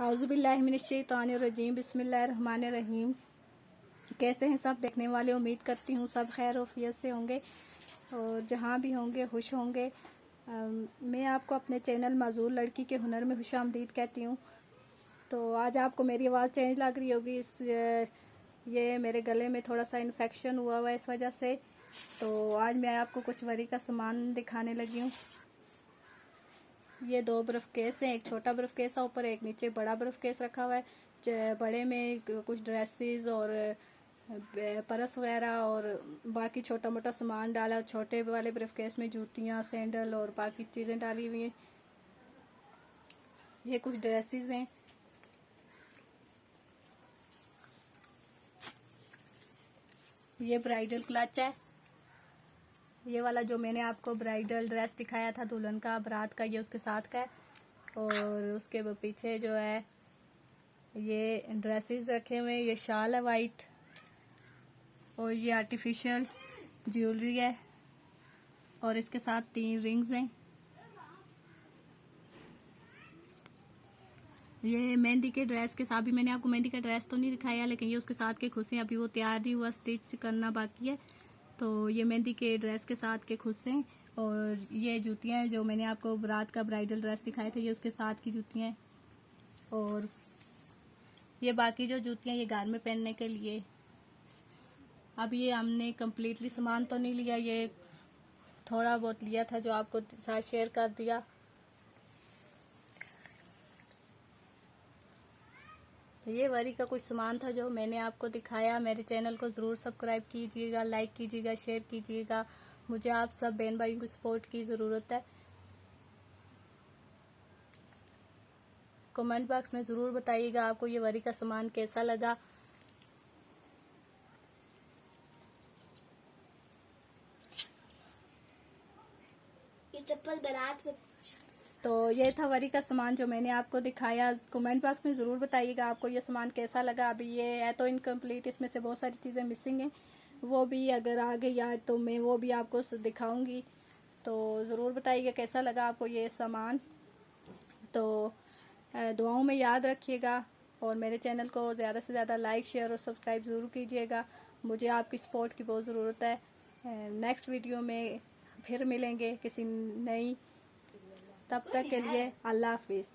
औज़ुबिल्लाहिमिनश्शैतानिर्रजीम बिस्मिल्लाहिर्रहमानिर्रहीम। कैसे हैं सब देखने वाले? उम्मीद करती हूँ सब खैर वफियत से होंगे और जहाँ भी होंगे खुश होंगे। मैं आपको अपने चैनल माजूर लड़की के हुनर में खुशामदीद कहती हूँ। तो आज आपको मेरी आवाज़ चेंज लग रही होगी, ये मेरे गले में थोड़ा सा इन्फेक्शन हुआ है इस वजह से। तो आज मैं आपको कुछ वरी का सामान दिखाने लगी हूँ। ये दो बर्फ केस हैं, एक छोटा बर्फ केस है ऊपर, एक नीचे बड़ा बर्फ केस रखा हुआ है। बड़े में कुछ ड्रेसेस और पर्स वगैरह और बाकी छोटा मोटा सामान डाला। छोटे वाले बर्फ केस में जूतियां, सैंडल और बाकी चीजें डाली हुई हैं। ये कुछ ड्रेसेस हैं। ये ब्राइडल क्लच है। ये वाला जो मैंने आपको ब्राइडल ड्रेस दिखाया था दुल्हन का, बारात का, ये उसके साथ का है। और उसके पीछे जो है ये ड्रेसेस रखे हुए हैं। ये शाल है वाइट और ये आर्टिफिशियल ज्वेलरी है और इसके साथ 3 रिंग्स हैं। ये मेहंदी के ड्रेस के साथ भी मैंने आपको मेहंदी का ड्रेस तो नहीं दिखाया, लेकिन ये उसके साथ के खुसे अभी वो तैयार नहीं हुआ, स्टिच करना बाकी है। तो ये मेहंदी के ड्रेस के साथ के खुसे हैं। और ये जूतियां हैं जो मैंने आपको रात का ब्राइडल ड्रेस दिखाए थे, ये उसके साथ की जूतियां हैं। और ये बाकी जो जूतियां ये घर में पहनने के लिए। अब ये हमने कम्प्लीटली सामान तो नहीं लिया, ये थोड़ा बहुत लिया था जो आपको साथ शेयर कर दिया। तो ये वरी का कुछ सामान था जो मैंने आपको दिखाया। मेरे चैनल को ज़रूर सब्सक्राइब कीजिएगा, लाइक कीजिएगा, शेयर कीजिएगा। मुझे आप सब बहन भाइयों की सपोर्ट की ज़रूरत है। कमेंट बॉक्स में ज़रूर बताइएगा आपको ये वरी का सामान कैसा लगा। ये चप्पल बारात में। तो ये था वरी का सामान जो मैंने आपको दिखाया। कमेंट बॉक्स में ज़रूर बताइएगा आपको ये सामान कैसा लगा। अभी ये है तो इनकम्प्लीट, इसमें से बहुत सारी चीज़ें मिसिंग हैं। वो भी अगर आ गई याद तो मैं वो भी आपको दिखाऊंगी। तो ज़रूर बताइएगा कैसा लगा आपको ये सामान। तो दुआओं में याद रखिएगा और मेरे चैनल को ज़्यादा से ज़्यादा लाइक, शेयर और सब्सक्राइब ज़रूर कीजिएगा। मुझे आपकी सपोर्ट की बहुत ज़रूरत है। नेक्स्ट वीडियो में फिर मिलेंगे किसी नई, तब तक के लिए अल्लाह हाफिज़।